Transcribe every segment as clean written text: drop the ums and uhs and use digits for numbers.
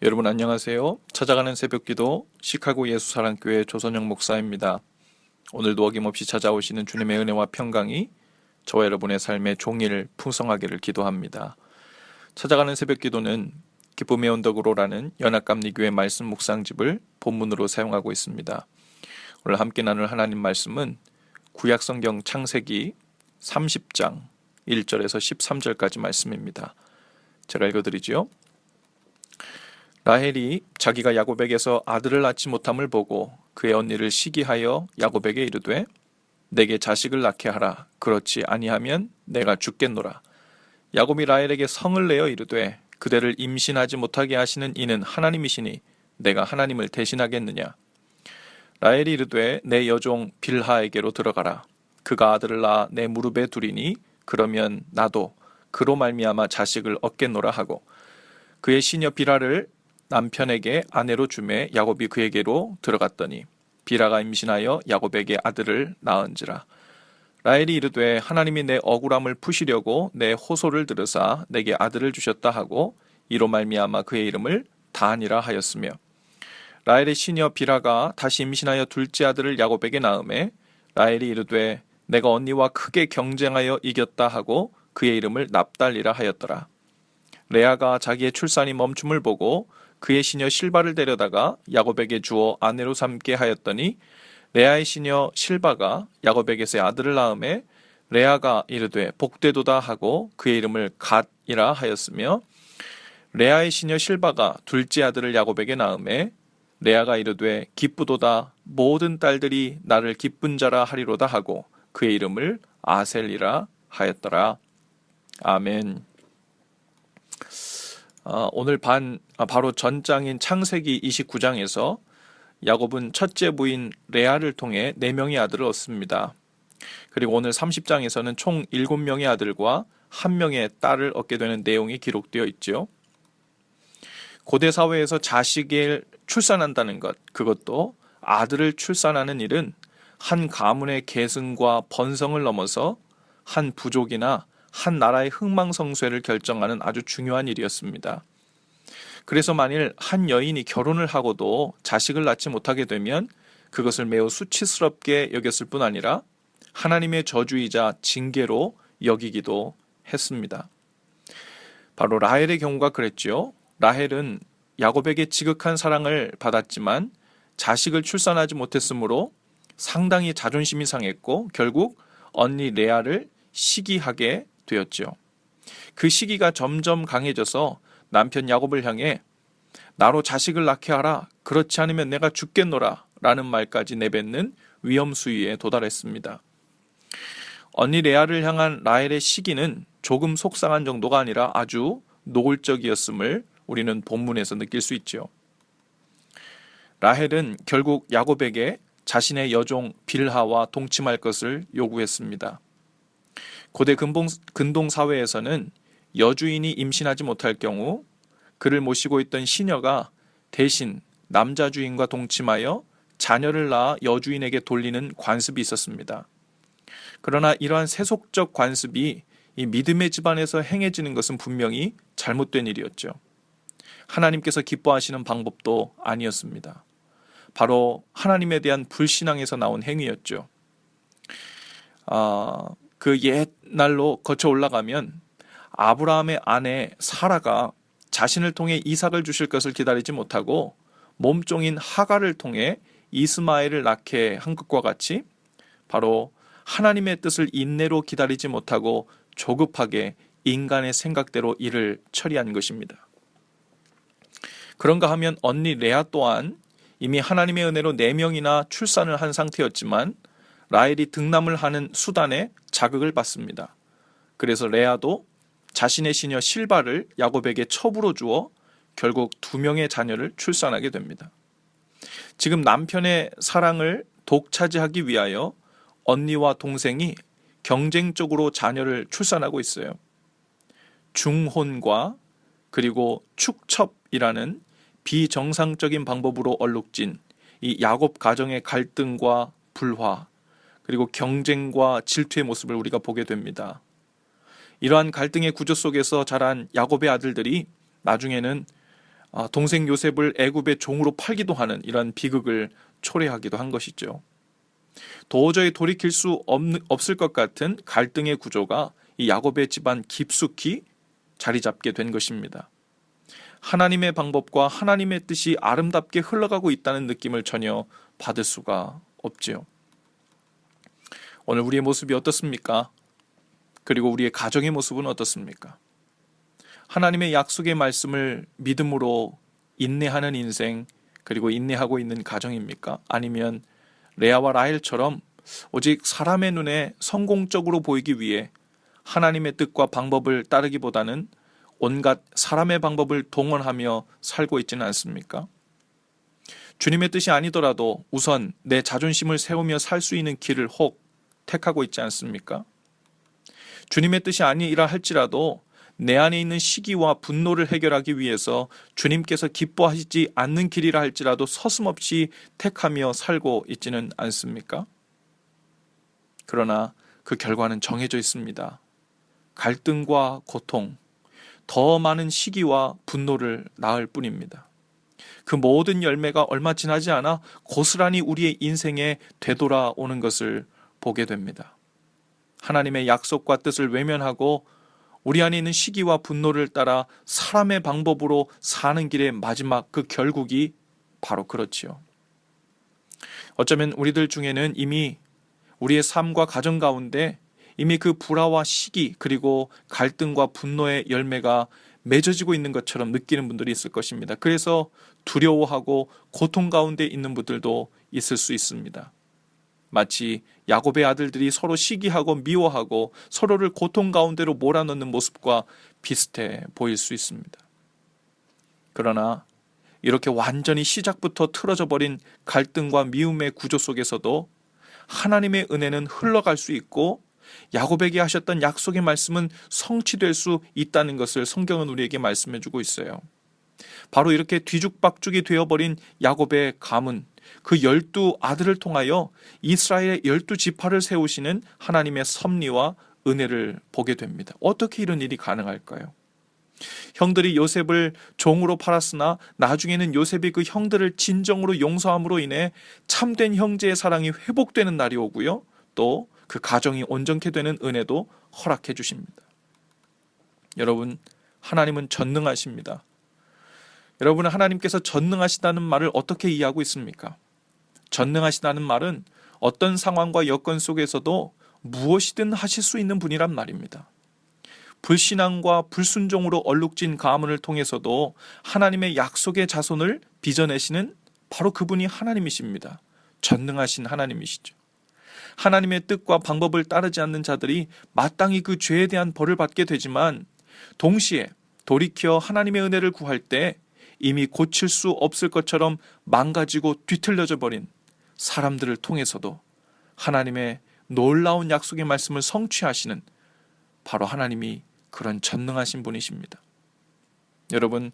여러분 안녕하세요. 찾아가는 새벽기도 시카고 예수사랑교회 조선영 목사입니다. 오늘도 어김없이 찾아오시는 주님의 은혜와 평강이 저와 여러분의 삶의 종일 풍성하기를 기도합니다. 찾아가는 새벽기도는 기쁨의 언덕으로라는 연합감리교회 말씀 묵상집을 본문으로 사용하고 있습니다. 오늘 함께 나눌 하나님 말씀은 구약성경 창세기 30장 1절에서 13절까지 말씀입니다. 제가 읽어드리지요. 라헬이 자기가 야곱에게서 아들을 낳지 못함을 보고 그의 언니를 시기하여 야곱에게 이르되 내게 자식을 낳게 하라. 그렇지 아니하면 내가 죽겠노라. 야곱이 라헬에게 성을 내어 이르되 그대를 임신하지 못하게 하시는 이는 하나님이시니 내가 하나님을 대신하겠느냐. 라헬이 이르되 내 여종 빌하에게로 들어가라. 그가 아들을 낳아 내 무릎에 두리니 그러면 나도 그로 말미암아 자식을 얻겠노라 하고 그의 시녀 빌하를 남편에게 아내로 주매 야곱이 그에게로 들어갔더니 빌하가 임신하여 야곱에게 아들을 낳은지라. 라헬이 이르되 하나님이 내 억울함을 푸시려고 내 호소를 들으사 내게 아들을 주셨다 하고 이로 말미암아 그의 이름을 단이라 하였으며 라헬의 시녀 빌하가 다시 임신하여 둘째 아들을 야곱에게 낳음에 라헬이 이르되 내가 언니와 크게 경쟁하여 이겼다 하고 그의 이름을 납달리라 하였더라. 레아가 자기의 출산이 멈춤을 보고 그의 시녀 실바를 데려다가 야곱에게 주어 아내로 삼게 하였더니 레아의 시녀 실바가 야곱에게서 아들을 낳음에 레아가 이르되 복되도다 하고 그의 이름을 갓이라 하였으며 레아의 시녀 실바가 둘째 아들을 야곱에게 낳음에 레아가 이르되 기쁘도다 모든 딸들이 나를 기쁜 자라 하리로다 하고 그의 이름을 아셀이라 하였더라. 아멘. 오늘 바로 전장인 창세기 29장에서 야곱은 첫째 부인 레아를 통해 4명의 아들을 얻습니다. 그리고 오늘 30장에서는 총 7명의 아들과 1명의 딸을 얻게 되는 내용이 기록되어 있죠. 고대 사회에서 자식을 출산한다는 것, 그것도 아들을 출산하는 일은 한 가문의 계승과 번성을 넘어서 한 부족이나 한 나라의 흥망성쇠를 결정하는 아주 중요한 일이었습니다. 그래서 만일 한 여인이 결혼을 하고도 자식을 낳지 못하게 되면 그것을 매우 수치스럽게 여겼을 뿐 아니라 하나님의 저주이자 징계로 여기기도 했습니다. 바로 라헬의 경우가 그랬죠. 라헬은 야곱에게 지극한 사랑을 받았지만 자식을 출산하지 못했으므로 상당히 자존심이 상했고 결국 언니 레아를 시기하게 되었죠. 그 시기가 점점 강해져서 남편 야곱을 향해 나로 자식을 낳게 하라. 그렇지 않으면 내가 죽겠노라 라는 말까지 내뱉는 위험 수위에 도달했습니다. 언니 레아를 향한 라헬의 시기는 조금 속상한 정도가 아니라 아주 노골적이었음을 우리는 본문에서 느낄 수 있죠. 라헬은 결국 야곱에게 자신의 여종 빌하와 동침할 것을 요구했습니다. 고대 근동 사회에서는 여주인이 임신하지 못할 경우 그를 모시고 있던 시녀가 대신 남자 주인과 동침하여 자녀를 낳아 여주인에게 돌리는 관습이 있었습니다. 그러나 이러한 세속적 관습이 이 믿음의 집안에서 행해지는 것은 분명히 잘못된 일이었죠. 하나님께서 기뻐하시는 방법도 아니었습니다. 바로 하나님에 대한 불신앙에서 나온 행위였죠. 그 옛날로 거쳐 올라가면 아브라함의 아내 사라가 자신을 통해 이삭을 주실 것을 기다리지 못하고 몸종인 하갈을 통해 이스마엘을 낳게 한 것과 같이 바로 하나님의 뜻을 인내로 기다리지 못하고 조급하게 인간의 생각대로 일을 처리한 것입니다. 그런가 하면 언니 레아 또한 이미 하나님의 은혜로 4명이나 출산을 한 상태였지만 라헬이 등남을 하는 수단에 자극을 받습니다. 그래서 레아도 자신의 시녀 실바를 야곱에게 첩으로 주어 결국 2명의 자녀를 출산하게 됩니다. 지금 남편의 사랑을 독차지하기 위하여 언니와 동생이 경쟁적으로 자녀를 출산하고 있어요. 중혼과 그리고 축첩이라는 비정상적인 방법으로 얼룩진 이 야곱 가정의 갈등과 불화 그리고 경쟁과 질투의 모습을 우리가 보게 됩니다. 이러한 갈등의 구조 속에서 자란 야곱의 아들들이 나중에는 동생 요셉을 애굽의 종으로 팔기도 하는 이런 비극을 초래하기도 한 것이죠. 도저히 돌이킬 수 없을 것 같은 갈등의 구조가 이 야곱의 집안 깊숙이 자리 잡게 된 것입니다. 하나님의 방법과 하나님의 뜻이 아름답게 흘러가고 있다는 느낌을 전혀 받을 수가 없지요. 오늘 우리의 모습이 어떻습니까? 그리고 우리의 가정의 모습은 어떻습니까? 하나님의 약속의 말씀을 믿음으로 인내하는 인생, 그리고 인내하고 있는 가정입니까? 아니면 레아와 라헬처럼 오직 사람의 눈에 성공적으로 보이기 위해 하나님의 뜻과 방법을 따르기보다는 온갖 사람의 방법을 동원하며 살고 있지는 않습니까? 주님의 뜻이 아니더라도 우선 내 자존심을 세우며 살 수 있는 길을 혹 택하고 있지 않습니까? 주님의 뜻이 아니라 할지라도 내 안에 있는 시기와 분노를 해결하기 위해서 주님께서 기뻐하시지 않는 길이라 할지라도 서슴없이 택하며 살고 있지는 않습니까? 그러나 그 결과는 정해져 있습니다. 갈등과 고통, 더 많은 시기와 분노를 낳을 뿐입니다. 그 모든 열매가 얼마 지나지 않아 고스란히 우리의 인생에 되돌아오는 것을 보게 됩니다. 하나님의 약속과 뜻을 외면하고 우리 안에 있는 시기와 분노를 따라 사람의 방법으로 사는 길의 마지막 그 결국이 바로 그렇지요. 어쩌면 우리들 중에는 이미 우리의 삶과 가정 가운데 이미 그 불화와 시기 그리고 갈등과 분노의 열매가 맺어지고 있는 것처럼 느끼는 분들이 있을 것입니다. 그래서 두려워하고 고통 가운데 있는 분들도 있을 수 있습니다. 마치 야곱의 아들들이 서로 시기하고 미워하고 서로를 고통 가운데로 몰아넣는 모습과 비슷해 보일 수 있습니다. 그러나 이렇게 완전히 시작부터 틀어져 버린 갈등과 미움의 구조 속에서도 하나님의 은혜는 흘러갈 수 있고 야곱에게 하셨던 약속의 말씀은 성취될 수 있다는 것을 성경은 우리에게 말씀해 주고 있어요. 바로 이렇게 뒤죽박죽이 되어버린 야곱의 가문, 그 12 아들을 통하여 이스라엘의 12지파를 세우시는 하나님의 섭리와 은혜를 보게 됩니다. 어떻게 이런 일이 가능할까요? 형들이 요셉을 종으로 팔았으나 나중에는 요셉이 그 형들을 진정으로 용서함으로 인해 참된 형제의 사랑이 회복되는 날이 오고요. 또 그 가정이 온전케 되는 은혜도 허락해 주십니다. 여러분, 하나님은 전능하십니다. 여러분은 하나님께서 전능하시다는 말을 어떻게 이해하고 있습니까? 전능하시다는 말은 어떤 상황과 여건 속에서도 무엇이든 하실 수 있는 분이란 말입니다. 불신앙과 불순종으로 얼룩진 가문을 통해서도 하나님의 약속의 자손을 빚어내시는 바로 그분이 하나님이십니다. 전능하신 하나님이시죠. 하나님의 뜻과 방법을 따르지 않는 자들이 마땅히 그 죄에 대한 벌을 받게 되지만 동시에 돌이켜 하나님의 은혜를 구할 때 이미 고칠 수 없을 것처럼 망가지고 뒤틀려져 버린 사람들을 통해서도 하나님의 놀라운 약속의 말씀을 성취하시는 바로 하나님이 그런 전능하신 분이십니다. 여러분,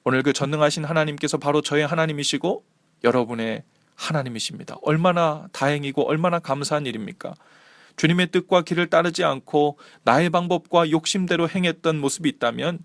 오늘 그 전능하신 하나님께서 바로 저의 하나님이시고 여러분의 하나님이십니다. 얼마나 다행이고 얼마나 감사한 일입니까? 주님의 뜻과 길을 따르지 않고 나의 방법과 욕심대로 행했던 모습이 있다면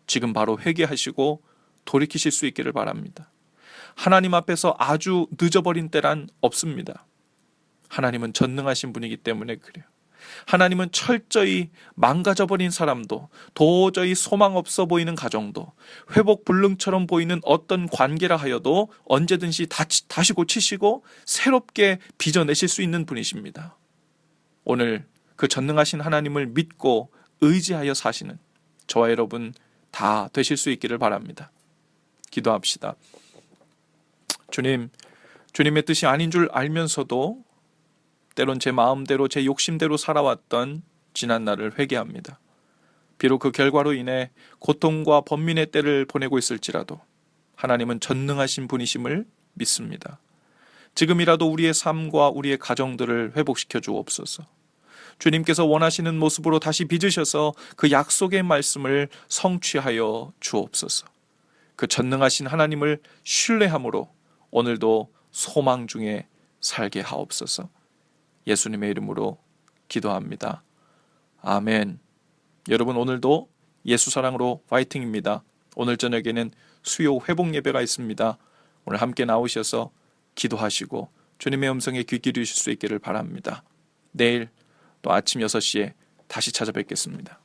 지금 바로 회개하시고 돌이키실 수 있기를 바랍니다. 하나님 앞에서 아주 늦어버린 때란 없습니다. 하나님은 전능하신 분이기 때문에 그래요. 하나님은 철저히 망가져버린 사람도, 도저히 소망 없어 보이는 가정도, 회복 불능처럼 보이는 어떤 관계라 하여도 언제든지 다시 고치시고 새롭게 빚어내실 수 있는 분이십니다. 오늘 그 전능하신 하나님을 믿고 의지하여 사시는 저와 여러분 다 되실 수 있기를 바랍니다. 기도합시다. 주님, 주님의 뜻이 아닌 줄 알면서도 때론 제 마음대로 제 욕심대로 살아왔던 지난 날을 회개합니다. 비록 그 결과로 인해 고통과 번민의 때를 보내고 있을지라도 하나님은 전능하신 분이심을 믿습니다. 지금이라도 우리의 삶과 우리의 가정들을 회복시켜 주옵소서. 주님께서 원하시는 모습으로 다시 빚으셔서 그 약속의 말씀을 성취하여 주옵소서. 그 전능하신 하나님을 신뢰함으로 오늘도 소망 중에 살게 하옵소서. 예수님의 이름으로 기도합니다. 아멘. 여러분, 오늘도 예수 사랑으로 파이팅입니다. 오늘 저녁에는 수요 회복 예배가 있습니다. 오늘 함께 나오셔서 기도하시고 주님의 음성에 귀 기울이실 수 있기를 바랍니다. 내일 또 아침 6시에 다시 찾아뵙겠습니다.